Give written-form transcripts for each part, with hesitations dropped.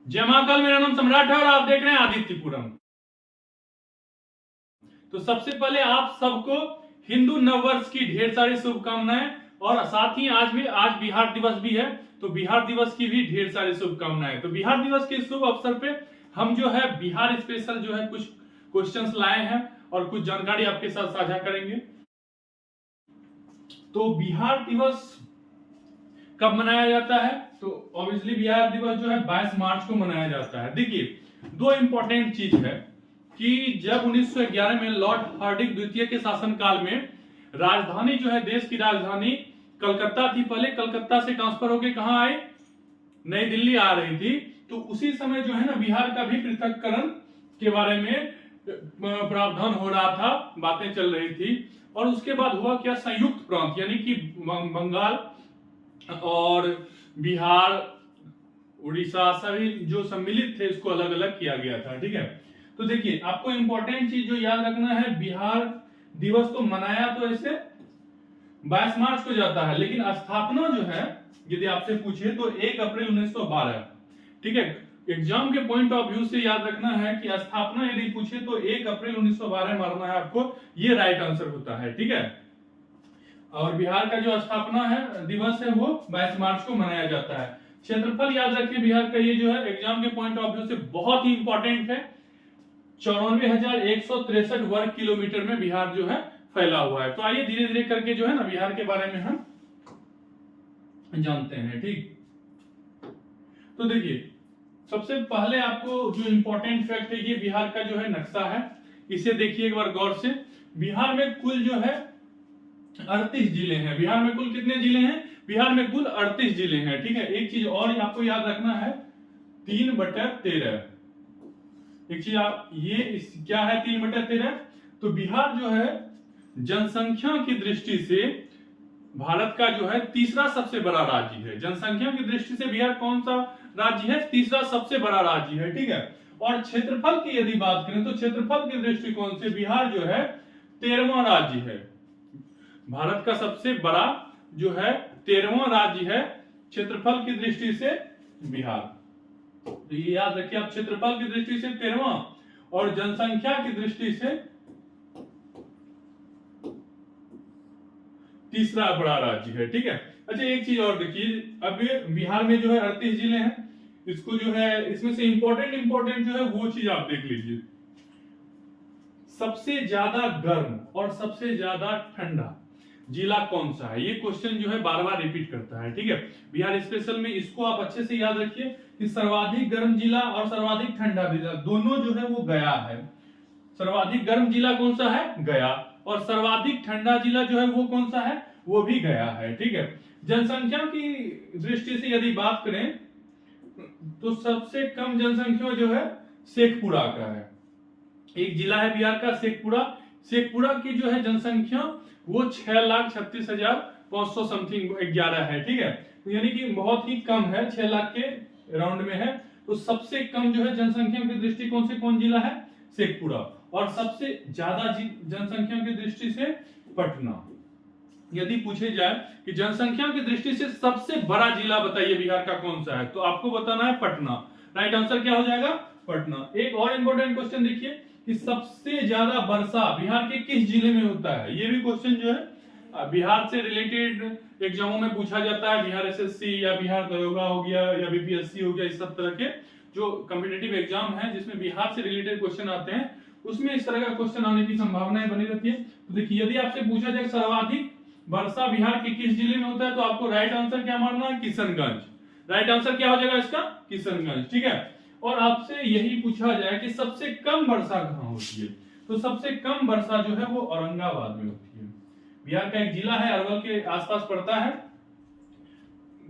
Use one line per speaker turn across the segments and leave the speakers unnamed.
जय महाकाल, मेरा नाम सम्राट है और आप देख रहे हैं आदित्यपुरम। तो सबसे पहले आप सबको हिंदू नववर्ष की ढेर सारी शुभकामनाएं और साथ ही आज बिहार दिवस भी है, तो बिहार दिवस की भी ढेर सारी शुभकामनाएं। तो बिहार दिवस के शुभ अवसर पे हम जो है बिहार स्पेशल जो है कुछ क्वेश्चंस लाए हैं और कुछ जानकारी आपके साथ साझा करेंगे। तो बिहार दिवस कब मनाया जाता है? तो ऑब्वियसली बिहार दिवस जो है 22 मार्च को मनाया जाता है। देखिए, दो इंपॉर्टेंट चीज है कि जब 1911 में लॉर्ड हार्डिंग द्वितीय के शासनकाल में राजधानी जो है, देश की राजधानी कलकत्ता थी, पहले कलकत्ता से ट्रांसफर होकर कहां आए? नई दिल्ली आ रही थी। तो उसी समय जो है ना बिहार का भी पृथककरण के बारे में प्रावधान हो रहा था, बातें चल रही थी। और उसके बाद हुआ क्या? संयुक्त प्रांत यानी कि बंगाल और बिहार, उड़ीसा सभी जो सम्मिलित थे इसको अलग अलग किया गया था। ठीक है, तो देखिए आपको इंपॉर्टेंट चीज जो याद रखना है, बिहार दिवस तो मनाया तो ऐसे 22 मार्च को जाता है, लेकिन स्थापना जो है यदि आपसे पूछे तो 1 अप्रैल 1912। ठीक है, एग्जाम के पॉइंट ऑफ व्यू से याद रखना है कि स्थापना यदि पूछे तो 1 अप्रैल 1912 मारना है आपको, ये राइट आंसर होता है। ठीक है, और बिहार का जो स्थापना है दिवस है वो 22 मार्च को मनाया जाता है। क्षेत्रफल याद रखिए बिहार का, ये जो है एग्जाम के पॉइंट ऑफ व्यू से बहुत ही इंपॉर्टेंट है। 94,163 वर्ग किलोमीटर में बिहार जो है फैला हुआ है। तो आइए धीरे धीरे करके जो है ना बिहार के बारे में हम जानते हैं। ठीक, तो देखिए सबसे पहले आपको जो इंपॉर्टेंट फैक्ट है, ये बिहार का जो है नक्शा है, इसे देखिए एक बार गौर से। बिहार में कुल जो है 38 जिले हैं। बिहार में कुल कितने जिले हैं? बिहार में कुल 38 जिले हैं। ठीक है, एक चीज और आपको याद रखना है, 3/13। एक चीज आप ये क्या है 3/13? तो बिहार जो है जनसंख्या की दृष्टि से भारत का जो है तीसरा सबसे बड़ा राज्य है। जनसंख्या की दृष्टि से बिहार कौन सा राज्य है? तीसरा सबसे बड़ा राज्य है। ठीक है, और क्षेत्रफल की यदि बात करें तो क्षेत्रफल के दृष्टिकोण से बिहार जो है 13वां राज्य है। भारत का सबसे बड़ा जो है 13वां राज्य है क्षेत्रफल की दृष्टि से बिहार। तो ये याद रखिए आप, क्षेत्रफल की दृष्टि से 13वां और जनसंख्या की दृष्टि से तीसरा बड़ा राज्य है। ठीक है, अच्छा एक चीज और देखिए, अब बिहार में जो है 38 जिले हैं, इसको जो है इसमें से इंपॉर्टेंट जो है वो चीज आप देख लीजिए। सबसे ज्यादा गर्म और सबसे ज्यादा ठंडा जिला कौन सा है? ये क्वेश्चन जो है बार बार रिपीट करता है। ठीक है, बिहार स्पेशल में इसको आप अच्छे से याद रखिए कि सर्वाधिक गर्म जिला और सर्वाधिक ठंडा जिला दोनों जो है वो गया है। सर्वाधिक गर्म जिला कौन सा है? गया। और सर्वाधिक ठंडा जिला जो है वो कौन सा है? वो भी गया है। ठीक है, जनसंख्या की दृष्टि से यदि बात करें तो सबसे कम जनसंख्या जो है शेखपुरा का है। एक जिला है बिहार का शेखपुरा। शेखपुरा की जो है जनसंख्या वो 6,36,500 समथिंग 11 है। ठीक है, तो यानी कि बहुत ही कम है, 6 लाख के राउंड में है। तो सबसे कम जो है जनसंख्या के दृष्टिकोण से कौन जिला है? शेखपुरा। और सबसे ज्यादा जनसंख्या की दृष्टि से पटना। यदि पूछे जाए कि जनसंख्या की दृष्टि से सबसे बड़ा जिला बताइए बिहार का कौन सा है, तो आपको बताना है पटना। राइट आंसर क्या हो जाएगा? पटना। एक और इंपॉर्टेंट क्वेश्चन देखिए कि सबसे ज्यादा वर्षा बिहार के किस जिले में होता है? ये भी क्वेश्चन जो है बिहार से रिलेटेड एग्जामों में पूछा जाता है। बिहार एसएससी या बिहार दरोगा हो गया या बीपीएससी हो गया, इस सब तरह के जो कॉम्पिटिटिव एग्जाम है जिसमें बिहार से रिलेटेड क्वेश्चन आते हैं, उसमें इस तरह का क्वेश्चन आने की संभावनाएं बनी रहती है। तो देखिए यदि आपसे पूछा जाए सर्वाधिक वर्षा बिहार के किस जिले में होता है, तो आपको राइट आंसर क्या मानना है? किशनगंज। राइट आंसर क्या हो जाएगा इसका? किशनगंज। ठीक है, और आपसे यही पूछा जाए कि सबसे कम वर्षा कहां होती है, तो सबसे कम वर्षा जो है वो औरंगाबाद में होती है। बिहार का एक जिला है, अरवल के आसपास पड़ता है।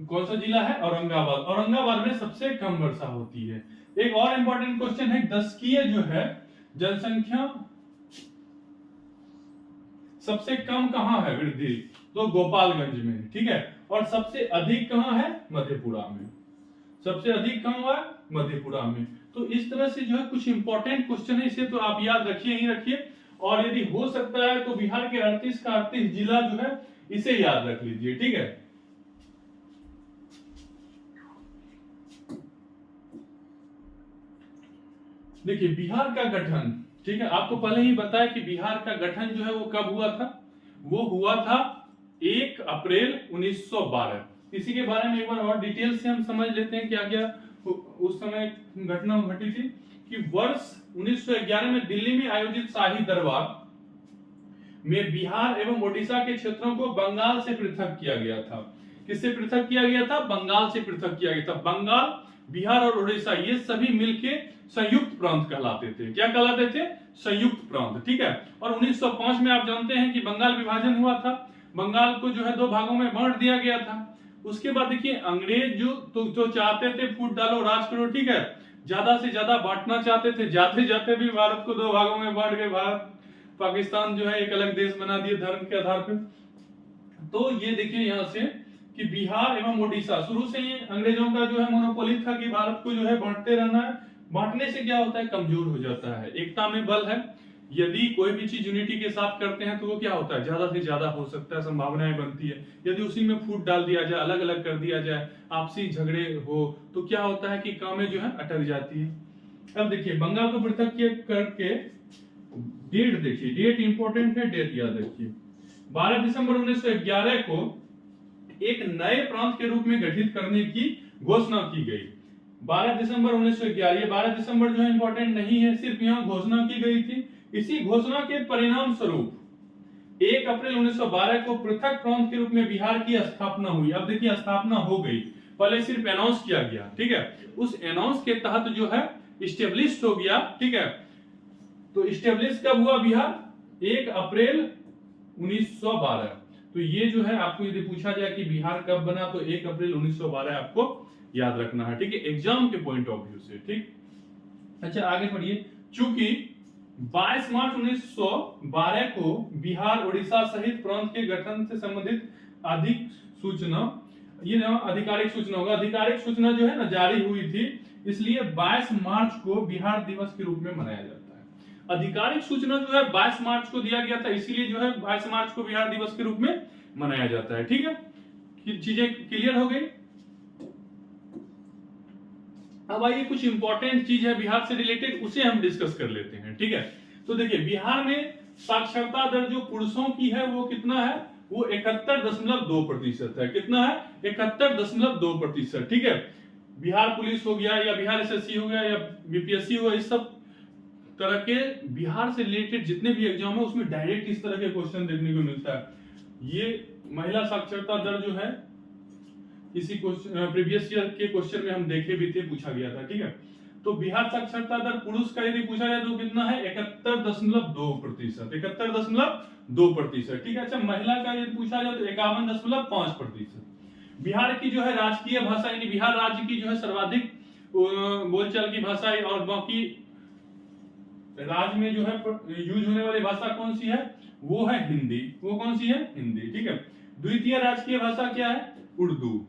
कौन सा जिला है? औरंगाबाद। औरंगाबाद में सबसे कम वर्षा होती है। एक और इंपॉर्टेंट क्वेश्चन है, दशकीय जो है जनसंख्या सबसे कम कहां है वृद्धि? तो गोपालगंज में। ठीक है, और सबसे अधिक कहां है? मधेपुरा में। सबसे अधिक कहां हुआ? मधेपुरा में। तो इस तरह से जो है कुछ इंपॉर्टेंट क्वेश्चन है, इसे तो आप याद रखिए ही रखिए। और यदि हो सकता है तो बिहार के 38 का 38 जिला जो है इसे याद रख लीजिए। ठीक है, देखिए बिहार का गठन, ठीक है, आपको पहले ही बताया कि बिहार का गठन जो है वो कब हुआ था, वो हुआ था 1 अप्रैल 1912। इसी के बारे में एक बार और डिटेल से हम समझ लेते हैं क्या क्या उस समय घटना घटी थी। कि वर्ष 1911 में दिल्ली में आयोजित शाही दरबार में बिहार एवं ओडिशा के क्षेत्रों को बंगाल से पृथक किया गया था। किससे पृथक किया गया था? बंगाल से पृथक किया गया था। बंगाल, बिहार और ओडिशा ये सभी मिलके संयुक्त प्रांत कहलाते थे। क्या कहलाते थे? संयुक्त प्रांत, ठीक है। और 1905 में आप जानते हैं कि बंगाल विभाजन हुआ था। बंगाल को जो है 2 भागों में बांट दिया गया था। उसके बाद देखिए अंग्रेज जो चाहते थे फूट डालो राज करो, ठीक है, ज्यादा से ज्यादा बांटना चाहते थे, जाते जाते भी भारत को 2 भागों में बांट के भारत पाकिस्तान जो है एक अलग देश बना दिए धर्म के आधार पर। तो ये देखिए यहाँ से कि बिहार एवं ओडिशा शुरू से ही अंग्रेजों का जो है मोनोपोली था कि भारत को जो है बांटते रहना है। बांटने से क्या होता है? कमजोर हो जाता है। एकता में बल है। यदि कोई भी चीज यूनिटी के साथ करते हैं तो वो क्या होता है? ज्यादा से ज्यादा हो सकता है, संभावनाएं बनती है। यदि उसी में फूट डाल दिया जाए, अलग अलग कर दिया जाए, आपसी झगड़े हो, तो क्या होता है कि कामें जो है अटक जाती है। अब देखिए बंगाल को पृथक करके डेट देखिए, डेट इंपॉर्टेंट है, डेट याद रखिए। 12 दिसंबर 1911 को एक नए प्रांत के रूप में गठित करने की घोषणा की गई। 12 दिसंबर 1911, ये 12 दिसंबर जो है इंपॉर्टेंट नहीं है, सिर्फ यहाँ घोषणा की गई थी। इसी घोषणा के परिणाम स्वरूप 1 अप्रैल 1912 को पृथक प्रांत के रूप में बिहार की स्थापना हुई। अब देखिए स्थापना हो गई, पहले सिर्फ अनाउंस किया गया, ठीक है। उस अनाउंस के तहत जो है इस्टेब्लिश हो गया, ठीक है। तो इस्टेब्लिश कब हुआ बिहार? 1 अप्रैल 1912। तो ये जो है आपको यदि पूछा जाए कि बिहार कब बना तो 1 अप्रैल 1912 आपको याद रखना है, ठीक है, एग्जाम के पॉइंट ऑफ व्यू से, ठीक। अच्छा आगे पढ़िए। चूंकि 22 मार्च 1912 को बिहार ओडिशा सहित प्रांत के गठन से संबंधित अधिक सूचना, ये ना आधिकारिक सूचना होगा, आधिकारिक सूचना जो है ना जारी हुई थी, इसलिए 22 मार्च को बिहार दिवस के रूप में मनाया जाता है। आधिकारिक सूचना जो है 22 मार्च को दिया गया था, इसीलिए जो है 22 मार्च को बिहार दिवस के रूप में मनाया जाता है, ठीक है। चीजें क्लियर हो गई। अब आइए कुछ इंपॉर्टेंट चीज है बिहार से रिलेटेड, उसे हम डिस्कस कर लेते हैं, ठीक है। तो देखिए बिहार में साक्षरता दर जो पुरुषों की है वो कितना है? वो 71.2% है। कितना है? 71.2%, ठीक है। बिहार पुलिस हो गया या बिहार एसएससी हो गया या बीपीएससी हो गया, इस सब तरह के बिहार से रिलेटेड जितने भी एग्जाम है उसमें डायरेक्ट इस तरह के क्वेश्चन देखने को मिलता है। ये महिला साक्षरता दर जो है इसी प्रीवियस ईयर के क्वेश्चन में हम देखे भी थे, पूछा गया था, ठीक है। तो बिहार साक्षरता दर पुरुष का यदि पूछा जाए तो कितना है? 71.2%, 71.2%, ठीक है। अच्छा महिला का यदि पूछा जाए तो 51.5%। बिहार की जो है राजकीय भाषा, यानी बिहार राज्य की जो है सर्वाधिक बोलचाल की भाषा है, और बाकी राज्य में जो है यूज होने वाली भाषा कौन सी है? वो है हिंदी। वो कौन सी है? हिंदी, ठीक है। द्वितीय राजकीय भाषा क्या है? उर्दू।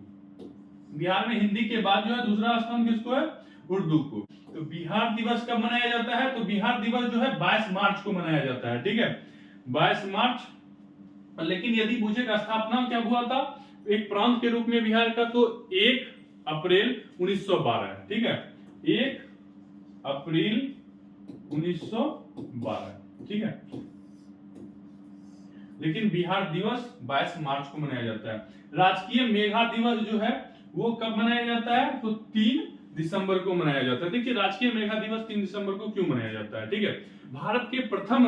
बिहार में हिंदी के बाद जो है दूसरा स्थान किसको है? उर्दू को। तो बिहार दिवस कब मनाया जाता है? तो बिहार दिवस जो है 22 मार्च को मनाया जाता है, ठीक है, 22 मार्च। लेकिन यदि पूछेगा स्थापना क्या हुआ था एक प्रांत के रूप में बिहार का, तो 1 अप्रैल 1912 है, ठीक है, 1 अप्रैल 1912, ठीक है। लेकिन बिहार दिवस 22 मार्च को मनाया जाता है। राजकीय मेघा दिवस जो है वो कब मनाया जाता है? तो 3 दिसंबर को मनाया जाता है। देखिए राजकीय मेघा दिवस 3 दिसंबर को क्यों मनाया जाता है, ठीक है। भारत के प्रथम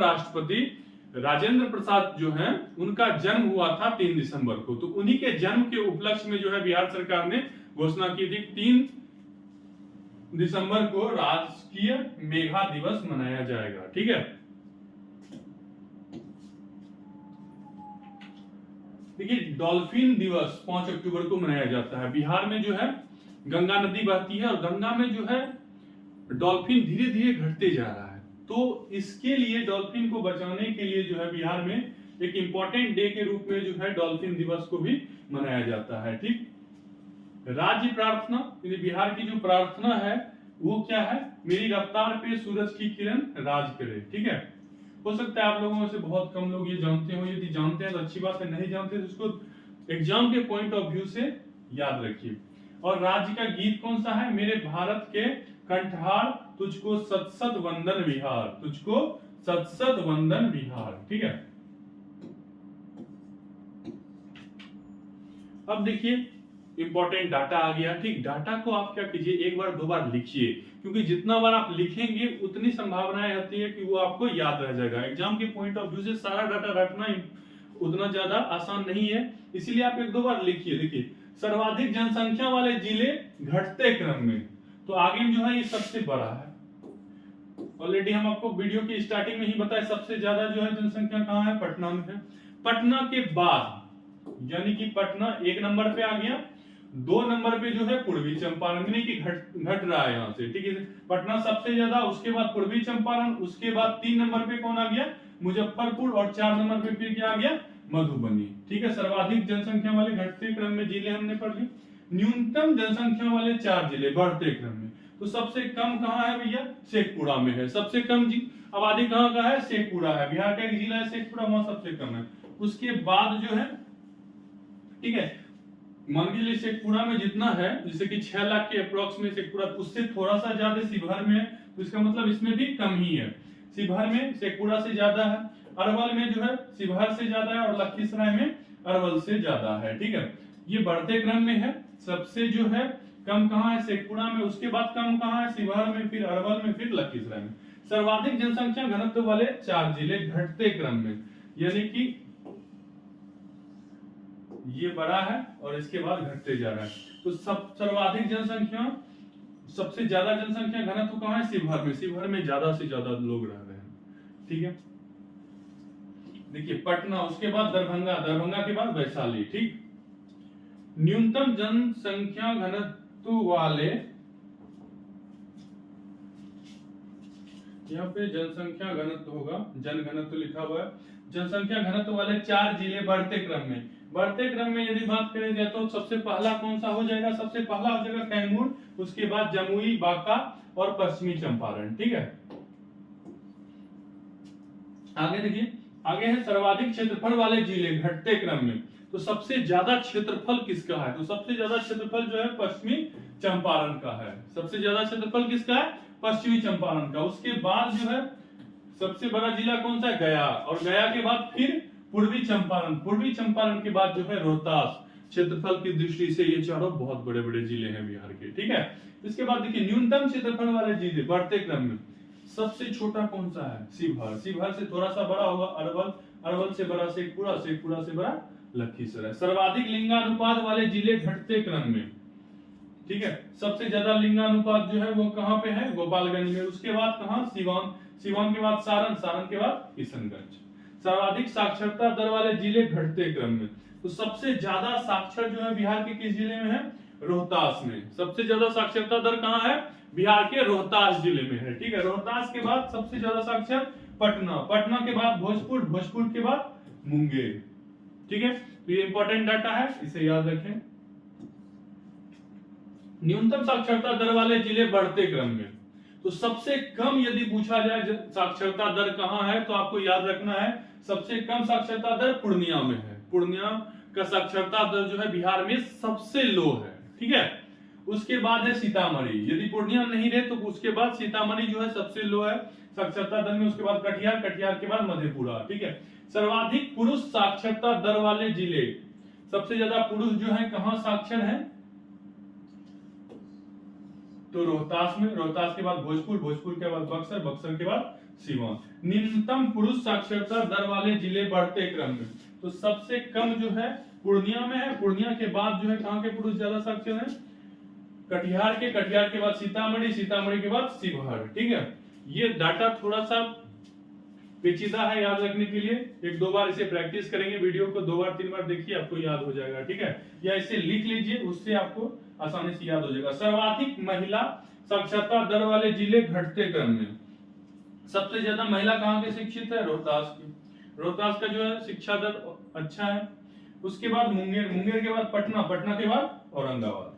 राष्ट्रपति राजेंद्र प्रसाद जो हैं उनका जन्म हुआ था 3 दिसंबर को। तो उन्हीं के जन्म के उपलक्ष्य में जो है बिहार सरकार ने घोषणा की थी 3 दिसंबर को राजकीय मेघा दिवस मनाया जाएगा, ठीक है। देखिए डॉल्फिन दिवस 5 अक्टूबर को मनाया जाता है। बिहार में जो है गंगा नदी बहती है और गंगा में जो है डॉल्फिन धीरे धीरे घटते जा रहा है, तो इसके लिए डॉल्फिन को बचाने के लिए जो है बिहार में एक इंपॉर्टेंट डे के रूप में जो है डॉल्फिन दिवस को भी मनाया जाता है, ठीक। राज्य प्रार्थना, यानी बिहार की जो प्रार्थना है वो क्या है? मेरी रफ्तार पे सूरज की किरण राज करे, ठीक है। हो सकता है आप लोगों में से बहुत कम लोग ये जानते हो, यदि जानते हैं तो अच्छी बात है, नहीं जानते तो इसको एग्जाम के पॉइंट ऑफ व्यू से याद रखिए। और राज्य का गीत कौन सा है? मेरे भारत के कंठार तुझको सत सत वंदन विहार, तुझको सत सत वंदन विहार। ठीक है, अब देखिए इंपॉर्टेंट डाटा आ गया। ठीक, डाटा को आप क्या कीजिए, एक बार दो बार लिखिए, क्योंकि जितना बार आप लिखेंगे उतनी संभावनाएं होती है कि वो आपको याद रह जाएगा। एग्जाम के पॉइंट ऑफ व्यू से सारा डाटा रखना उतना ज्यादा आसान नहीं है, इसीलिए आप एक दो बार लिखिए। देखिए, सर्वाधिक जनसंख्या वाले जिले घटते क्रम में, तो आगे में जो है ये सबसे बड़ा है। ऑलरेडी हम आपको वीडियो की स्टार्टिंग में ही बताया, सबसे ज्यादा जो है जनसंख्या कहाँ है, पटना में है। पटना के बाद यानी कि पटना एक नंबर पे आ गया, दो नंबर पे जो है पूर्वी चंपारण, यानी कि घट रहा है यहाँ से। ठीक है, पटना सबसे ज्यादा, उसके बाद पूर्वी चंपारण, उसके बाद 3 नंबर पे कौन आ गया, मुजफ्फरपुर, और 4 नंबर पे फिर क्या आ गया, मधुबनी। ठीक है, सर्वाधिक जनसंख्या वाले घटते क्रम में जिले हमने पढ़ लिए। न्यूनतम जनसंख्या वाले 4 जिले बढ़ते क्रम में, तो सबसे कम कहाँ है भैया, शेखपुरा में है। सबसे कम आबादी कहाँ का है, शेखपुरा है। बिहार का एक जिला है शेखपुरा, वहां सबसे कम है। उसके बाद जो है, ठीक है, मान के लिए शेखपुरा में जितना है, जैसे कि 6 लाख के अप्रोक्स में शेखपुरा, उससे थोड़ा सा ज्यादा शिवहर में है, तो इसका मतलब इसमें भी कम ही है। शिवहर में शेखपुरा से ज्यादा है, अरवल में जो है शिवहर से ज्यादा है, और लखीसराय में अरवल से ज्यादा है। ठीक है, ये बढ़ते क्रम में है। सबसे जो है कम कहाँ है, शेखपुरा में, उसके बाद कम कहाँ है, शिवहर में, फिर अरवल में, फिर लखीसराय में। सर्वाधिक जनसंख्या घनत्व वाले 4 जिले घटते क्रम में, यानी कि ये बड़ा है और इसके बाद घटते जा रहा है। तो सब सर्वाधिक जनसंख्या, सबसे ज्यादा जनसंख्या घनत्व कहाँ है, शिवहर में। शिवहर में ज्यादा से ज्यादा लोग रह रहे हैं। ठीक है, देखिए पटना, उसके बाद दरभंगा, दरभंगा के बाद वैशाली। ठीक, न्यूनतम जनसंख्या घनत्व वाले, यहाँ पे जनसंख्या घनत्व होगा, जन घनत्व लिखा हुआ है। जनसंख्या घनत्व वाले 4 जिले बढ़ते क्रम में, बढ़ते क्रम में यदि बात करें जाए तो सबसे पहला कौन सा हो जाएगा, सबसे पहला हो जाएगा कैमूर, उसके बाद जमुई, बांका और पश्चिमी चंपारण। ठीक है, आगे देखिए, आगे है सर्वाधिक क्षेत्रफल वाले जिले घटते क्रम में, तो सबसे ज्यादा क्षेत्रफल किसका है, तो सबसे ज्यादा क्षेत्रफल जो है पश्चिमी चंपारण का है। सबसे ज्यादा क्षेत्रफल किसका है, पश्चिमी चंपारण का। उसके बाद जो है सबसे बड़ा जिला कौन सा है, गया, और गया के बाद फिर पूर्वी चंपारण, पूर्वी चंपारण के बाद जो है रोहतास। क्षेत्रफल की दृष्टि से ये चारों बहुत बड़े बड़े जिले हैं बिहार के। ठीक है, इसके बाद देखिए न्यूनतम क्षेत्रफल वाले जिले बढ़ते क्रम में, सबसे छोटा कौन सा है, शिवहर, शिवहर से थोड़ा सा बड़ा होगा अरवल, अरवल से बड़ा शेखपुरा, शेखपुरा से बड़ा लखीसराय। सर्वाधिक लिंगानुपात वाले जिले घटते क्रम में, ठीक है, सबसे ज्यादा लिंगानुपात जो है वो कहाँ पे है, गोपालगंज में। उसके बाद कहाँ, सिवान, सिवान के बाद सारण, सारण के बाद किशनगंज। सर्वाधिक साक्षरता दर वाले जिले घटते क्रम में, तो सबसे ज्यादा साक्षर जो है बिहार के किस जिले में है, रोहतास में। सबसे ज्यादा साक्षरता दर कहाँ है, बिहार के रोहतास जिले में है। ठीक है, रोहतास के बाद सबसे ज्यादा साक्षर पटना, पटना के बाद भोजपुर, भोजपुर के बाद मुंगेर। ठीक है, तो ये इंपॉर्टेंट डाटा है, इसे याद रखें। न्यूनतम साक्षरता दर वाले जिले बढ़ते क्रम में, तो सबसे कम यदि पूछा जाए साक्षरता दर कहाँ है, तो आपको याद रखना है सबसे कम साक्षरता दर पूर्णिया में है। पूर्णिया का साक्षरता दर जो है बिहार में सबसे लो है। ठीक है, उसके बाद है सीतामढ़ी, यदि पूर्णिया नहीं रहे तो उसके बाद सीतामढ़ी जो है सबसे लो है साक्षरता दर में। उसके बाद कटिहार, कटिहार के बाद मधेपुरा। ठीक है, सर्वाधिक पुरुष साक्षरता दर वाले जिले, सबसे ज्यादा पुरुष जो है कहाँ साक्षर है, तो रोहतास में, रोहतास के बाद भोजपुर, भोजपुर के बाद बक्सर, बक्सर के बाद सीवान। निम्नतम पुरुष साक्षरता दर वाले जिले बढ़ते क्रम में, तो सबसे कम जो है पूर्णिया में है, पूर्णिया के बाद जो है कहाँ के पुरुष ज्यादा साक्षर है, कटिहार के, कटिहार के बाद सीतामढ़ी, सीतामढ़ी के बाद शिवहर। ठीक है, ये डाटा थोड़ा सा पेचीदा है याद रखने के लिए, एक दो बार इसे प्रैक्टिस करेंगे, वीडियो को 2 बार 3 बार देखिए, आपको याद हो जाएगा। ठीक है, या इसे लिख लीजिए, उससे आपको आसानी से याद हो जाएगा। सर्वाधिक महिला साक्षरता दर वाले जिले घटते क्रम में, सबसे ज्यादा महिला कहाँ के शिक्षित है, रोहतास की, रोहतास का जो है शिक्षा दर अच्छा है। उसके बाद मुंगेर, मुंगेर के बाद पटना, पटना के बाद औरंगाबाद।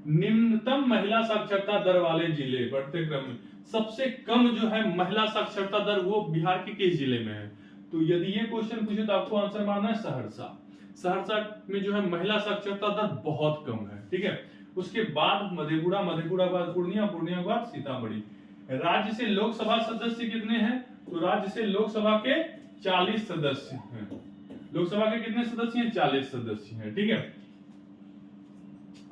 निम्नतम महिला साक्षरता दर वाले जिले बढ़ते क्रम में, सबसे कम जो है महिला साक्षरता दर वो बिहार के किस जिले में है, तो यदि ये क्वेश्चन पूछे तो आपको आंसर मारना है सहरसा। सहरसा में जो है महिला साक्षरता दर बहुत कम है। ठीक है, उसके बाद मधेपुरा, मधेपुरा के बाद पूर्णिया, पूर्णिया के बाद सीतामढ़ी। राज्य से लोकसभा सदस्य कितने हैं? तो राज्य से लोकसभा के 40 सदस्य हैं। लोकसभा के कितने सदस्य हैं? 40 सदस्य हैं, ठीक है।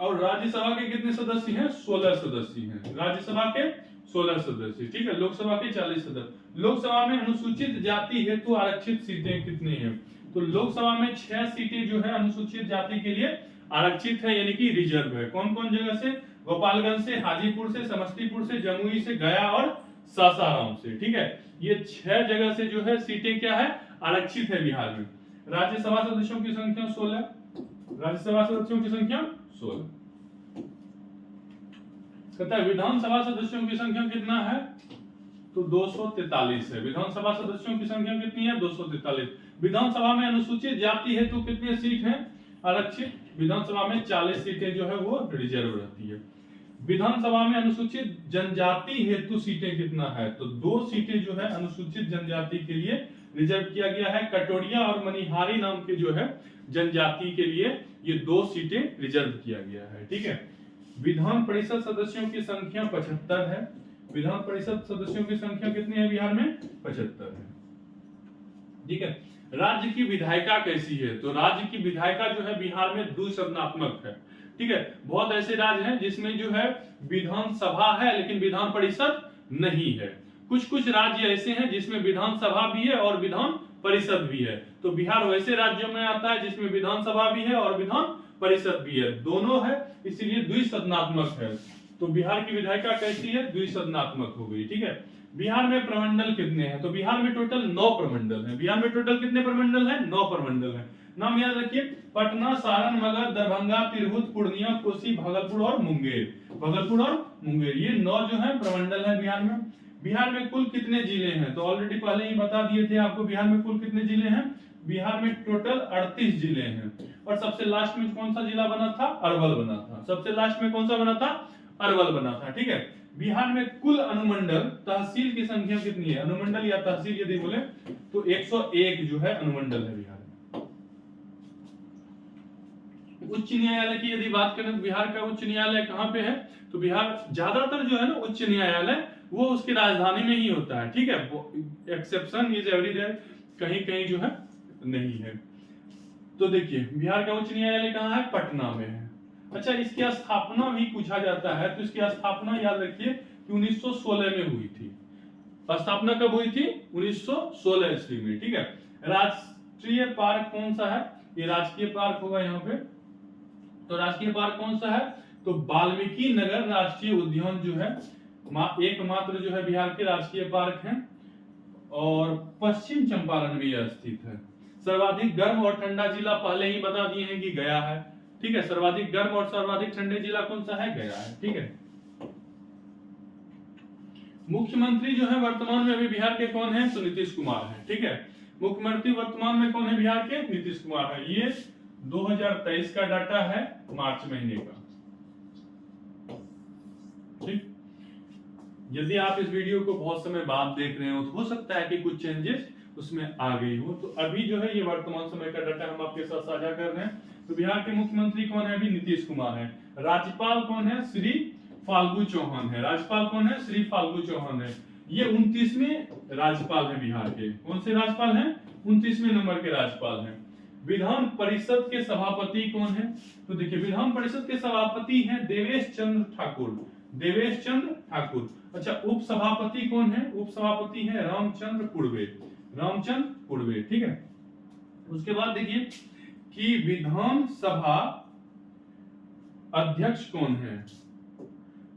और राज्यसभा के कितने सदस्य हैं? 16 सदस्य हैं। राज्यसभा के 16 सदस्य, ठीक है। लोकसभा के 40 सदस्य। लोकसभा में अनुसूचित जाति हेतु आरक्षित सीटें कितनी हैं? तो लोकसभा में 6 सीटें जो है अनुसूचित जाति के लिए आरक्षित है, यानी कि रिजर्व है। कौन कौन जगह से? गोपालगंज से, हाजीपुर से, समस्तीपुर से, जमुई से, गया और सासाराम से, ठीक है। ये 6 जगह से जो है सीटें क्या है? आरक्षित है बिहार में। राज्यसभा सदस्यों की संख्या 16। राज्यसभा सदस्यों की संख्या 16। कहता है विधानसभा सदस्यों की संख्या कितना है? तो 243 है। विधानसभा सदस्यों की संख्या कितनी है? 243। विधानसभा में अनुसूचित जाति हेतु कितने सीट हैं आरक्षित? विधानसभा में 40 सीटें जो है वो रिजर्व रहती है। विधानसभा में अनुसूचित जनजाति हेतु सीटें कितना है? तो 2 सीटें जो है अनुसूचित जनजाति के लिए रिजर्व किया गया है। कटोरिया और मनिहारी नाम के जो है जनजाति के लिए ये 2 सीटें रिजर्व किया गया है, ठीक है। विधान परिषद सदस्यों की संख्या 75 है। विधान परिषद सदस्यों की संख्या कितनी है बिहार में? 75 है, ठीक है। राज्य की विधायिका कैसी है? तो राज्य की विधायिका जो है बिहार में द्विसदनात्मक है, ठीक है। बहुत ऐसे राज्य हैं जिसमें जो है विधानसभा है लेकिन विधान परिषद नहीं है। कुछ कुछ राज्य ऐसे हैं जिसमें विधानसभा भी है और विधान परिषद भी है। तो बिहार वैसे राज्यों में आता है जिसमें विधानसभा भी है और विधान परिषद भी है, दोनों है, इसीलिए द्विसदनात्मक है। तो बिहार की विधायिका कैसी है? द्विसदनात्मक हो गई, ठीक है। बिहार में प्रमंडल कितने हैं? तो बिहार में टोटल 9 प्रमंडल हैं। बिहार में टोटल कितने प्रमंडल हैं? 9 प्रमंडल हैं। नाम याद रखिए, पटना, सारण, मगध, दरभंगा, तिरहुत, पूर्णिया, कोसी, भागलपुर और मुंगेर। भागलपुर और मुंगेर, ये 9 जो है प्रमंडल है बिहार में। बिहार में कुल कितने जिले हैं? तो ऑलरेडी पहले ही बता दिए थे आपको बिहार में कुल कितने जिले हैं। बिहार में टोटल 38 जिले हैं। और सबसे लास्ट में कौन सा जिला बना था? अरवल बना था। सबसे लास्ट में कौन सा बना था? अरवल बना था, ठीक है। बिहार में कुल अनुमंडल तहसील की संख्या कितनी है? अनुमंडल या तहसील यदि बोले तो 101 जो है अनुमंडल है बिहार में। उच्च न्यायालय की यदि बात करें तो बिहार का उच्च न्यायालय कहाँ पे है? तो बिहार ज्यादातर जो है ना उच्च न्यायालय वो उसकी राजधानी में ही होता है, ठीक है। एक्सेप्शन इज एवरीवेयर, कहीं कहीं जो है नहीं है। तो देखिए बिहार का उच्च न्यायालय कहाँ है? पटना में है। अच्छा, इसकी स्थापना भी पूछा जाता है, तो इसकी स्थापना याद रखिए कि 1916 में हुई थी। स्थापना कब हुई थी? 1916 ईस्वी में, ठीक है। राष्ट्रीय पार्क कौन सा है? ये राजकीय पार्क होगा यहाँ पे। तो राष्ट्रीय पार्क कौन सा है? तो वाल्मीकि नगर राष्ट्रीय उद्यान जो है एकमात्र जो है बिहार के राष्ट्रीय पार्क है। और पश्चिम चंपारण में यह स्थित है। सर्वाधिक गर्म और ठंडा जिला पहले ही बता दिए हैं कि गया है, ठीक है। सर्वाधिक गर्म और सर्वाधिक ठंडे जिला कौन सा है? गया है, ठीक है। मुख्यमंत्री जो है वर्तमान में अभी बिहार के कौन है? तो नीतीश कुमार है, ठीक है। मुख्यमंत्री वर्तमान में कौन है बिहार के? नीतीश कुमार है। ये 2023 का डाटा है, मार्च महीने का, ठीक। यदि आप इस वीडियो को बहुत समय बाद देख रहे हो तो हो सकता है कि कुछ चेंजेस उसमें आ गई हो। तो अभी जो है ये वर्तमान समय का डाटा हम आपके साथ साझा कर रहे हैं। तो बिहार के मुख्यमंत्री कौन है? अभी नीतीश कुमार है। राज्यपाल कौन है? श्री फाल्गु चौहान है। राज्यपाल कौन है? श्री फाल्गु चौहान है। ये 29वें राज्यपाल है बिहार के। कौन से राज्यपाल हैं? 29वें नंबर के राज्यपाल हैं। विधान परिषद के सभापति कौन है? तो देखिए विधान परिषद के सभापति हैं देवेश चंद्र ठाकुर। देवेश चंद्र ठाकुर। अच्छा, उप सभापति कौन है? उप सभापति है रामचंद्र कुड़वे। रामचंद्र कुड़वे, ठीक है। उसके बाद देखिए कि विधानसभा अध्यक्ष कौन है?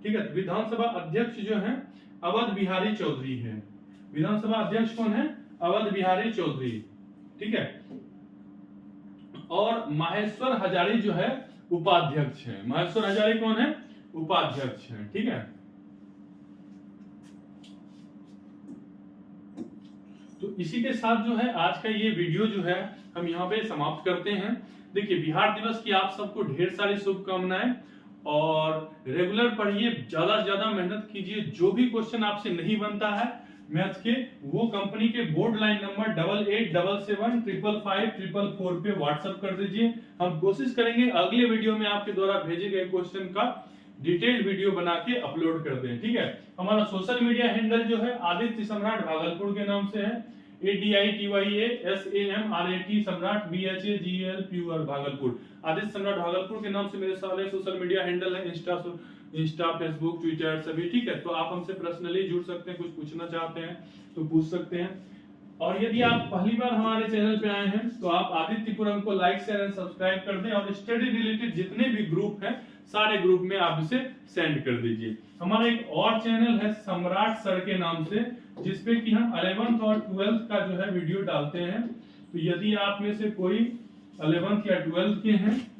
ठीक है, विधानसभा अध्यक्ष जो है अवध बिहारी चौधरी है। विधानसभा अध्यक्ष कौन है? अवध बिहारी चौधरी, ठीक है। और माहेश्वर हजारी जो है उपाध्यक्ष है। माहेश्वर हजारी कौन है? उपाध्यक्ष है, ठीक है। तो इसी के साथ जो है आज का ये वीडियो जो है हम यहाँ पे समाप्त करते हैं। देखिए बिहार दिवस की आप सबको ढेर सारी शुभकामनाएं और रेगुलर पढ़िए, ज्यादा से ज्यादा मेहनत कीजिए। जो भी क्वेश्चन आपसे नहीं बनता है मैथ्स के, वो कंपनी के बोर्ड लाइन नंबर 88775554 पे व्हाट्सएप कर दीजिए। हम कोशिश करेंगे अगले वीडियो में आपके द्वारा भेजे गए क्वेश्चन का डिटेल वीडियो बना के अपलोड कर दें, ठीक है। हमारा सोशल मीडिया हैंडल जो है आदित्य सम्राट भागलपुर के नाम से है, ADITYASAMRAT सम्राट BHAGL भागलपुर, आदित्य सम्राट भागलपुर के नाम से मेरे सारे सोशल मीडिया हैंडल है, इंस्टा फेसबुक ट्विटर सभी, ठीक है। तो आप हमसे पर्सनली जुड़ सकते हैं, कुछ पूछना चाहते हैं तो पूछ सकते हैं। और यदि आप पहली बार हमारे चैनल पे आए हैं तो आप आदित्यपुरम को लाइक शेयर एंड सब्सक्राइब कर दें, और स्टडी रिलेटेड जितने भी ग्रुप हैं सारे ग्रुप में आप इसे सेंड कर दीजिए। हमारा एक और चैनल है सम्राट सर के नाम से, जिसपे कि हम 11th और 12th का जो है वीडियो डालते हैं। तो यदि आप में से कोई 11th या 12th के हैं,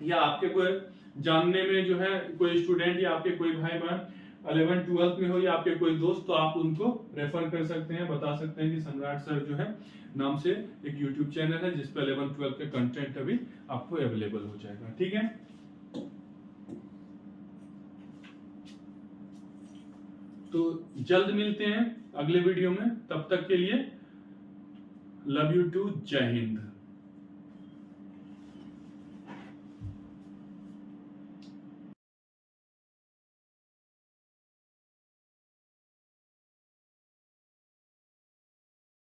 या आपके कोई जानने में जो है कोई स्टूडेंट या आपके कोई भाई बहन 11th 12th में हो, या आपके कोई दोस्त, तो आप उनको रेफर कर सकते हैं, बता सकते हैं कि सम्राट सर जो है नाम से एक यूट्यूब चैनल है जिसपे 11th 12th के कंटेंट अभी आपको अवेलेबल हो जाएगा, ठीक है। तो जल्द मिलते हैं अगले वीडियो में, तब तक के लिए लव यू टू, जय हिंद।